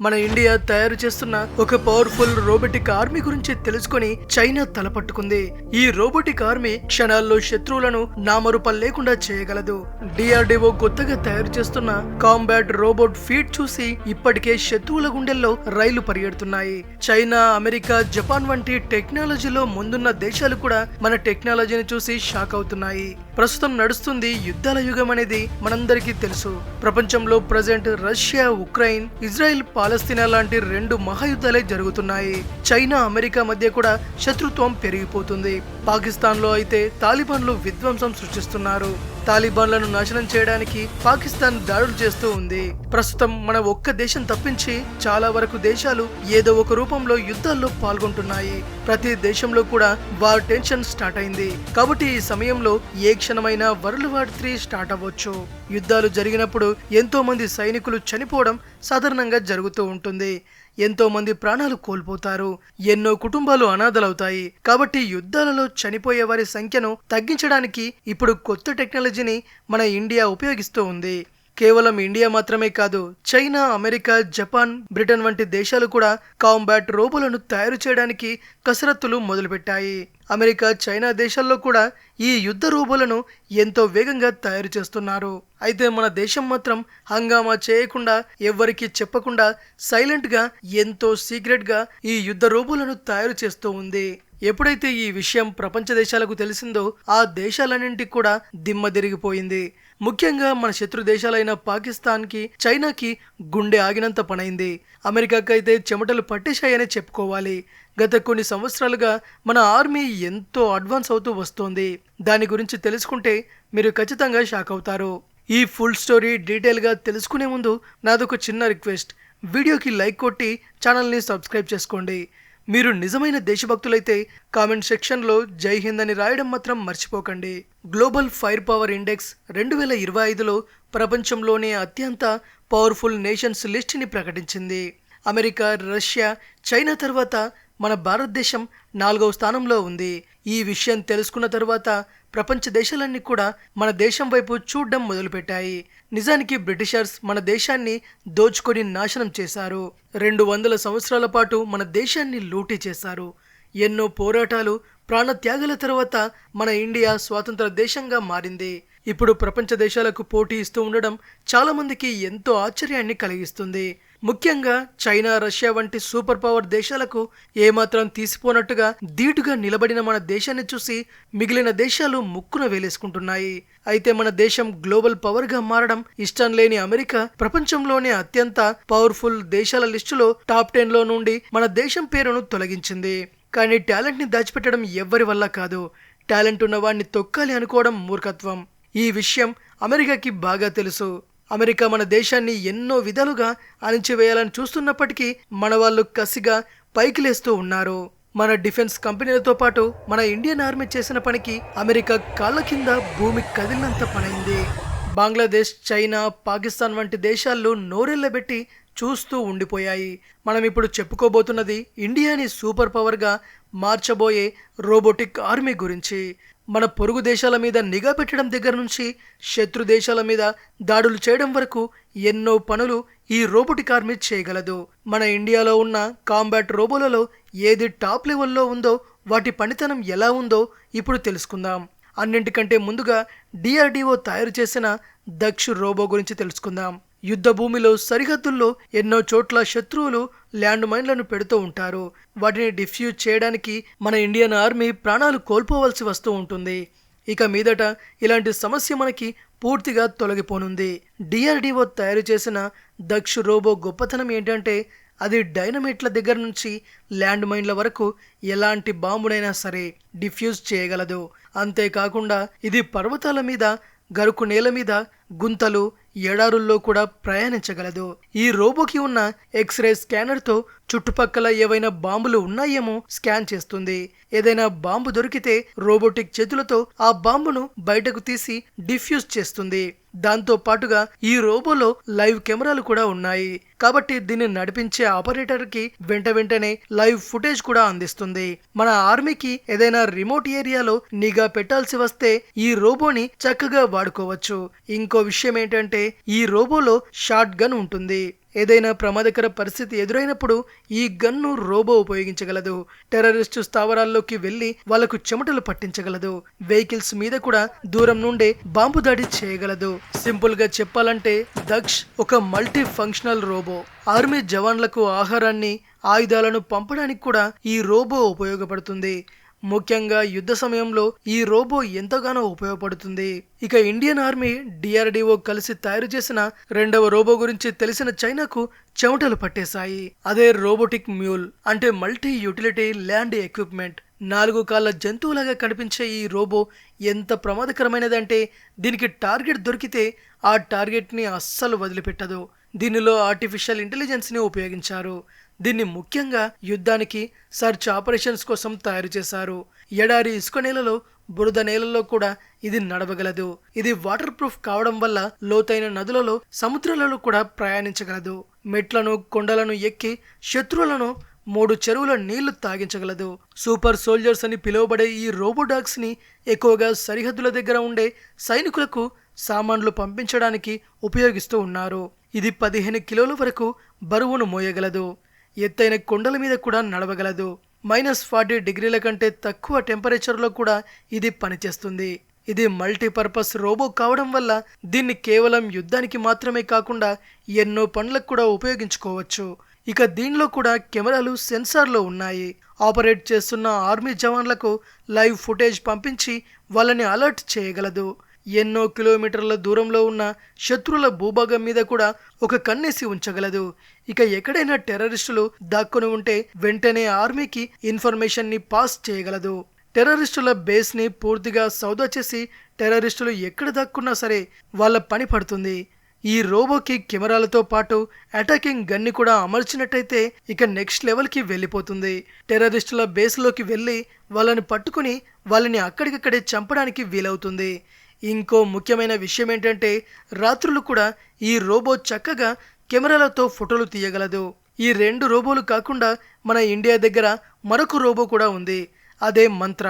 మన ఇండియా తయారు చేస్తున్న ఒక పవర్ఫుల్ రోబోటిక్ ఆర్మీ గురించి తెలుసుకొని చైనా తలపట్టుకుంది. ఈ రోబోటిక్ ఆర్మీ క్షణాల్లో శత్రువులను నామరూపం లేకుండా చేయగలదు. డిఆర్డిఓ కొత్తగా తయారు చేస్తున్న కాంబాట్ రోబోట్ ఫీట్ చూసి ఇప్పటికే శత్రువుల గుండెల్లో రైలు పరిగెడుతున్నాయి. చైనా, అమెరికా, జపాన్ వంటి టెక్నాలజీలో ముందున్న దేశాలు కూడా మన టెక్నాలజీని చూసి షాక్ అవుతున్నాయి. ప్రస్తుతం నడుస్తుంది యుద్ధాల యుగం అనేది మనందరికీ తెలుసు. ప్రపంచంలో ప్రజెంట్ రష్యా, ఉక్రెయిన్, ఇజ్రాయెల్, పాలస్తీనా లాంటి రెండు మహాయుద్ధాలే జరుగుతున్నాయి. చైనా, అమెరికా మధ్య కూడా శత్రుత్వం పెరిగిపోతుంది. పాకిస్తాన్ లో అయితే తాలిబాన్లు విధ్వంసం సృష్టిస్తున్నారు. తాలిబాన్లను నాశనం చేయడానికి పాకిస్తాన్ దాడులు చేస్తూ ఉంది. ప్రస్తుతం మన ఒక్క దేశం తప్పించి చాలా వరకు దేశాలు ఏదో ఒక రూపంలో యుద్ధాల్లో పాల్గొంటున్నాయి. ప్రతి దేశంలో కూడా వార్ టెన్షన్ స్టార్ట్ అయింది. కాబట్టి ఈ సమయంలో ఏ క్షణమైనా వరల్డ్ వార్ 3 స్టార్ట్ అవ్వచ్చు. యుద్ధాలు జరిగినప్పుడు ఎంతో మంది సైనికులు చనిపోవడం సాధారణంగా జరుగుతూ ఉంటుంది. ఎంతో మంది ప్రాణాలు కోల్పోతారు. ఎన్నో కుటుంబాలు అనాథలవుతాయి. కాబట్టి యుద్ధాలలో చనిపోయే వారి సంఖ్యను తగ్గించడానికి ఇప్పుడు కొత్త టెక్నాలజీని మన ఇండియా ఉపయోగిస్తూ ఉంది. కేవలం ఇండియా మాత్రమే కాదు, చైనా, అమెరికా, జపాన్, బ్రిటన్ వంటి దేశాలు కూడా కాంబాట్ రోబోలను తయారు చేయడానికి కసరత్తులు మొదలుపెట్టాయి. అమెరికా, చైనా దేశాల్లో కూడా ఈ యుద్ధ రోబోలను ఎంతో వేగంగా తయారు చేస్తున్నారు. అయితే మన దేశం మాత్రం హంగామా చేయకుండా, ఎవ్వరికి చెప్పకుండా సైలెంట్ గా ఎంతో సీక్రెట్ గా ఈ యుద్ధ రోబోలను తయారు చేస్తూ ఉంది. ఎప్పుడైతే ఈ విషయం ప్రపంచ దేశాలకు తెలిసిందో ఆ దేశాలన్నింటికి కూడా దిమ్మ తిరిగిపోయింది. ముఖ్యంగా మన శత్రు దేశాలైన పాకిస్తాన్ కి, చైనాకి గుండె ఆగినంత పనైంది. అమెరికాకి అయితే చెమటలు పట్టేశాయనే చెప్పుకోవాలి. గత కొన్ని సంవత్సరాలుగా మన ఆర్మీ ఎంతో అడ్వాన్స్ అవుతూ వస్తోంది. దాని గురించి తెలుసుకుంటే మీరు ఖచ్చితంగా షాక్ అవుతారు. ఈ ఫుల్ స్టోరీ డీటెయిల్ గా తెలుసుకునే ముందు నాదొక చిన్న రిక్వెస్ట్. వీడియోకి లైక్ కొట్టి ఛానల్ని సబ్స్క్రైబ్ చేసుకోండి. మీరు నిజమైన దేశభక్తులైతే కామెంట్ సెక్షన్లో జై హింద్ అని రాయడం మాత్రం మర్చిపోకండి. గ్లోబల్ ఫైర్ పవర్ ఇండెక్స్ 2025లో ప్రపంచంలోనే అత్యంత పవర్ఫుల్ నేషన్స్ లిస్ట్ని ప్రకటించింది. అమెరికా, రష్యా, చైనా తర్వాత మన భారతదేశం 4వ స్థానంలో ఉంది. ఈ విషయం తెలుసుకున్న తర్వాత ప్రపంచ దేశాలన్నీ కూడా మన దేశం వైపు చూడడం మొదలుపెట్టాయి. నిజానికి బ్రిటిషర్స్ మన దేశాన్ని దోచుకొని నాశనం చేశారు. 200 సంవత్సరాల పాటు మన దేశాన్ని లూటీ చేశారు. ఎన్నో పోరాటాలు, ప్రాణత్యాగాల తర్వాత మన ఇండియా స్వాతంత్ర దేశంగా మారింది. ఇప్పుడు ప్రపంచ దేశాలకు పోటీ ఇస్తూ ఉండడం చాలా మందికి ఎంతో ఆశ్చర్యాన్ని కలిగిస్తుంది. ముఖ్యంగా చైనా, రష్యా వంటి సూపర్ పవర్ దేశాలకు ఏమాత్రం తీసిపోనట్టుగా ధీటుగా నిలబడిన మన దేశాన్ని చూసి మిగిలిన దేశాలు ముక్కున వేలేసుకుంటున్నాయి. అయితే మన దేశం గ్లోబల్ పవర్ గా మారడం ఇష్టం లేని అమెరికా ప్రపంచంలోనే అత్యంత పవర్ఫుల్ దేశాల లిస్టులో టాప్ 10లో నుండి మన దేశం పేరును తొలగించింది. కానీ టాలెంట్ ని దాచిపెట్టడం ఎవ్వరి వల్ల కాదు. టాలెంట్ ఉన్న వాడిని తొక్కాలి అనుకోవడం మూర్ఖత్వం. ఈ విషయం అమెరికాకి బాగా తెలుసు. అమెరికా మన దేశాన్ని ఎన్నో విధాలుగా అణిచివేయాలని చూస్తున్నప్పటికీ మన వాళ్ళు కసిగా పైకి లేస్తూ ఉన్నారు. మన డిఫెన్స్ కంపెనీలతో పాటు మన ఇండియన్ ఆర్మీ చేసిన పనికి అమెరికా కాళ్ళ కింద భూమి కదిలినంత పనైంది. బంగ్లాదేశ్, చైనా, పాకిస్తాన్ వంటి దేశాల్లో నోరెళ్లబెట్టి చూస్తూ ఉండిపోయాయి. మనం ఇప్పుడు చెప్పుకోబోతున్నది ఇండియాని సూపర్ పవర్ గా మార్చబోయే రోబోటిక్ ఆర్మీ గురించి. మన పొరుగు దేశాల మీద నిఘా పెట్టడం దగ్గర నుంచి శత్రు దేశాల మీద దాడులు చేయడం వరకు ఎన్నో పనులు ఈ రోబోటిక్ ఆర్మీ చేయగలదు. మన ఇండియాలో ఉన్న కాంబాట్ రోబోలలో ఏది టాప్ లెవెల్లో ఉందో, వాటి పనితనం ఎలా ఉందో ఇప్పుడు తెలుసుకుందాం. అన్నింటికంటే ముందుగా డిఆర్డిఓ తయారు చేసిన దక్ష్ రోబో గురించి తెలుసుకుందాం. యుద్ధ భూమిలో సరిహద్దుల్లో ఎన్నో చోట్ల శత్రువులు ల్యాండ్ మైన్లను పెడుతూ ఉంటారు. వాటిని డిఫ్యూజ్ చేయడానికి మన ఇండియన్ ఆర్మీ ప్రాణాలు కోల్పోవలసి వస్తూ ఉంటుంది. ఇక మీదట ఇలాంటి సమస్య మనకి పూర్తిగా తొలగిపోనుంది. డిఆర్డిఓ తయారు చేసిన దక్ష్ రోబో గొప్పతనం ఏంటంటే అది డైనమైట్ల దగ్గర నుంచి ల్యాండ్ మైన్ల వరకు ఎలాంటి బాంబునైనా సరే డిఫ్యూజ్ చేయగలదు. అంతేకాకుండా ఇది పర్వతాల మీద, గరుకు నేల మీద, గుంతలు, ఎడారుల్లో కూడా ప్రయాణించగలదు. ఈ రోబోకి ఉన్న ఎక్స్రే స్కానర్ తో చుట్టుపక్కల ఏవైనా బాంబులు ఉన్నాయేమో స్కాన్ చేస్తుంది. ఏదైనా బాంబు దొరికితే రోబోటిక్ చేతులతో ఆ బాంబును బయటకు తీసి డిఫ్యూజ్ చేస్తుంది. దాంతో పాటుగా ఈ రోబోలో లైవ్ కెమెరాలు కూడా ఉన్నాయి. కాబట్టి దీన్ని నడిపించే ఆపరేటర్ కి వెంటనే లైవ్ ఫుటేజ్ కూడా అందిస్తుంది. మన ఆర్మీకి ఏదైనా రిమోట్ ఏరియాలో నిఘా పెట్టాల్సి వస్తే ఈ రోబోని చక్కగా వాడుకోవచ్చు. ఇంకో విషయం ఏంటంటే ఈ రోబోలో షాట్ గన్ ఉంటుంది. ఏదైనా ప్రమాదకర పరిస్థితి ఎదురైనప్పుడు ఈ గన్ను రోబో ఉపయోగించగలదు. టెర్రరిస్టు స్థావరాల్లోకి వెళ్లి వాళ్లకు చెమటలు పట్టించగలదు. వెహికల్స్ మీద కూడా దూరం నుండే బాంబు దాడి చేయగలదు. సింపుల్ గా చెప్పాలంటే దక్ష్ ఒక మల్టీ ఫంక్షనల్ రోబో. ఆర్మీ జవాన్లకు ఆహారాన్ని, ఆయుధాలను పంపడానికి కూడా ఈ రోబో ఉపయోగపడుతుంది. ముఖ్యంగా యుద్ధ సమయంలో ఈ రోబో ఎంతగానో ఉపయోగపడుతుంది. ఇక ఇండియన్ ఆర్మీ డిఆర్డిఓ కలిసి తయారు చేసిన రెండవ రోబో గురించి తెలిసిన చైనాకు చెమటలు పట్టేశాయి. అదే రోబోటిక్ మ్యూల్, అంటే మల్టీ యూటిలిటీ ల్యాండ్ ఎక్విప్మెంట్. 4 కాళ్ళ జంతువులాగా కనిపించే ఈ రోబో ఎంత ప్రమాదకరమైనదంటే దీనికి టార్గెట్ దొరికితే ఆ టార్గెట్ ని అస్సలు వదిలిపెట్టదు. దీనిలో ఆర్టిఫిషియల్ ఇంటెలిజెన్స్ ని ఉపయోగించారు. దీన్ని ముఖ్యంగా యుద్ధానికి, సర్చ్ ఆపరేషన్స్ కోసం తయారు చేశారు. ఎడారి ఇసుక నేలలో, బురద నేలల్లో కూడా ఇది నడవగలదు. ఇది వాటర్ ప్రూఫ్ కావడం వల్ల లోతైన నదులలో, సముద్రాలలో కూడా ప్రయాణించగలదు. మెట్లను, కొండలను ఎక్కి శత్రువులను 3 చెరువుల నీళ్లు తాగించగలదు. సూపర్ సోల్జర్స్ అని పిలువబడే ఈ రోబోడాగ్స్ ని ఎక్కువగా సరిహద్దుల దగ్గర ఉండే సైనికులకు సామాన్లు పంపించడానికి ఉపయోగిస్తూ ఉన్నారు. ఇది 15 కిలోల వరకు బరువును మోయగలదు. ఎత్తైన కొండల మీద కూడా నడవగలదు. -40 డిగ్రీల కంటే తక్కువ టెంపరేచర్లో కూడా ఇది పనిచేస్తుంది. ఇది మల్టీపర్పస్ రోబో కావడం వల్ల దీన్ని కేవలం యుద్ధానికి మాత్రమే కాకుండా ఎన్నో పనులకు కూడా ఉపయోగించుకోవచ్చు. ఇక దీనిలో కూడా కెమెరాలు, సెన్సార్లు ఉన్నాయి. ఆపరేట్ చేస్తున్న ఆర్మీ జవాన్లకు లైవ్ ఫుటేజ్ పంపించి వాళ్ళని అలర్ట్ చేయగలదు. ఎన్నో కిలోమీటర్ల దూరంలో ఉన్న శత్రువుల భూభాగం మీద కూడా ఒక కన్నేసి ఉంచగలదు. ఇక ఎక్కడైనా టెర్రరిస్టులు దాక్కుని ఉంటే వెంటనే ఆర్మీకి ఇన్ఫర్మేషన్ ని పాస్ చేయగలదు. టెర్రరిస్టుల బేస్ ని పూర్తిగా సౌదా చేసి టెర్రరిస్టులు ఎక్కడ దాక్కున్నా సరే వాళ్ళ పని పడుతుంది. ఈ రోబోకి కెమెరాలతో పాటు అటాకింగ్ గన్ని కూడా అమర్చినట్టయితే ఇక నెక్స్ట్ లెవెల్ కి వెళ్ళిపోతుంది. టెర్రరిస్టుల బేస్ లోకి వెళ్ళి వాళ్ళని పట్టుకుని వాళ్ళని అక్కడికక్కడే చంపడానికి వీలవుతుంది. ఇంకో ముఖ్యమైన విషయం ఏంటంటే రాత్రులు కూడా ఈ రోబో చక్కగా కెమెరాలతో ఫోటోలు తీయగలదు. ఈ 2 రోబోలు కాకుండా మన ఇండియా దగ్గర మరొక రోబో కూడా ఉంది. అదే మంత్ర.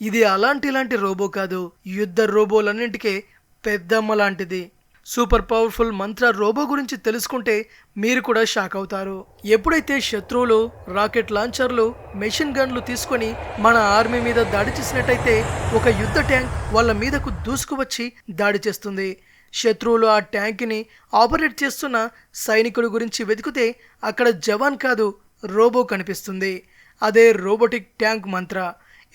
ఇది ఇలాంటి రోబో కాదు, యుద్ధ రోబోలన్నింటికే పెద్దమ్మ లాంటిది. సూపర్ పవర్ఫుల్ మంత్ర రోబో గురించి తెలుసుకుంటే మీరు కూడా షాక్ అవుతారు. ఎప్పుడైతే శత్రువులు రాకెట్ లాంచర్లు, మెషిన్ గన్లు తీసుకొని మన ఆర్మీ మీద దాడి చేసినట్టయితే ఒక యుద్ధ ట్యాంక్ వాళ్ళ మీదకు దూసుకువచ్చి దాడి చేస్తుంది. శత్రువులు ఆ ట్యాంక్ని ఆపరేట్ చేస్తున్న సైనికుడి గురించి వెతికితే అక్కడ జవాన్ కాదు, రోబో కనిపిస్తుంది. అదే రోబోటిక్ ట్యాంక్ మంత్ర.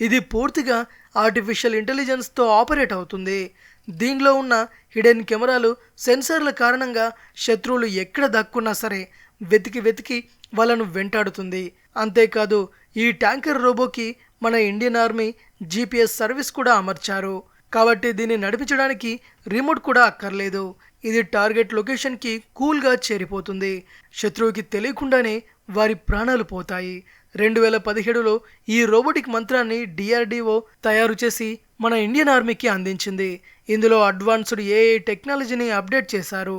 ఇది పూర్తిగా ఆర్టిఫిషియల్ ఇంటెలిజెన్స్తో ఆపరేట్ అవుతుంది. దీనిలో ఉన్న హిడెన్ కెమెరాలు, సెన్సార్ల కారణంగా శత్రువులు ఎక్కడ దాక్కున్నా సరే వెతికి వాళ్ళను వెంటాడుతుంది. అంతేకాదు ఈ ట్యాంకర్ రోబోకి మన ఇండియన్ ఆర్మీ GPS సర్వీస్ కూడా అమర్చారు. కాబట్టి దీన్ని నడిపించడానికి రిమోట్ కూడా అక్కర్లేదు. ఇది టార్గెట్ లొకేషన్కి కూల్గా చేరిపోతుంది. శత్రువుకి తెలియకుండానే వారి ప్రాణాలు పోతాయి. 2017లో ఈ రోబోటిక్ మంత్రాన్ని డిఆర్డిఓ తయారు చేసి మన ఇండియన్ ఆర్మీకి అందించింది. ఇందులో అడ్వాన్స్డ్ AI టెక్నాలజీని అప్డేట్ చేశారు.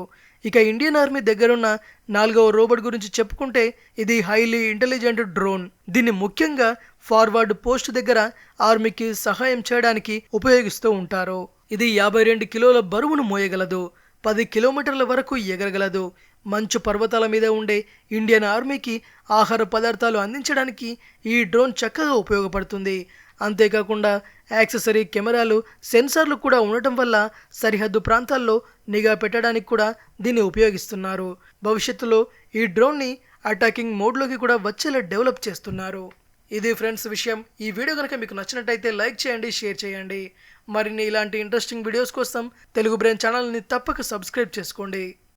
ఇక ఇండియన్ ఆర్మీ దగ్గరున్న 4వ రోబోట్ గురించి చెప్పుకుంటే ఇది హైలీ ఇంటెలిజెంట్ డ్రోన్. దీన్ని ముఖ్యంగా ఫార్వర్డ్ పోస్ట్ దగ్గర ఆర్మీకి సహాయం చేయడానికి ఉపయోగిస్తూ ఉంటారు. ఇది 52 కిలోల బరువును మోయగలదు. 10 కిలోమీటర్ల వరకు ఎగరగలదు. మంచు పర్వతాల మీద ఉండే ఇండియన్ ఆర్మీకి ఆహార పదార్థాలు అందించడానికి ఈ డ్రోన్ చక్కగా ఉపయోగపడుతుంది. అంతేకాకుండా యాక్సెసరీ కెమెరాలు, సెన్సార్లు కూడా ఉండటం వల్ల సరిహద్దు ప్రాంతాల్లో నిఘా పెట్టడానికి కూడా దీన్ని ఉపయోగిస్తున్నారు. భవిష్యత్తులో ఈ డ్రోన్ని అటాకింగ్ మోడ్లోకి కూడా వచ్చేలా డెవలప్ చేస్తున్నారు. ఇది ఫ్రెండ్స్ విషయం. ఈ వీడియో కనుక మీకు నచ్చినట్టయితే లైక్ చేయండి, షేర్ చేయండి. మరిన్ని ఇలాంటి ఇంట్రెస్టింగ్ వీడియోస్ కోసం తెలుగు బ్రెయిన్ ఛానల్ని తప్పక సబ్స్క్రైబ్ చేసుకోండి.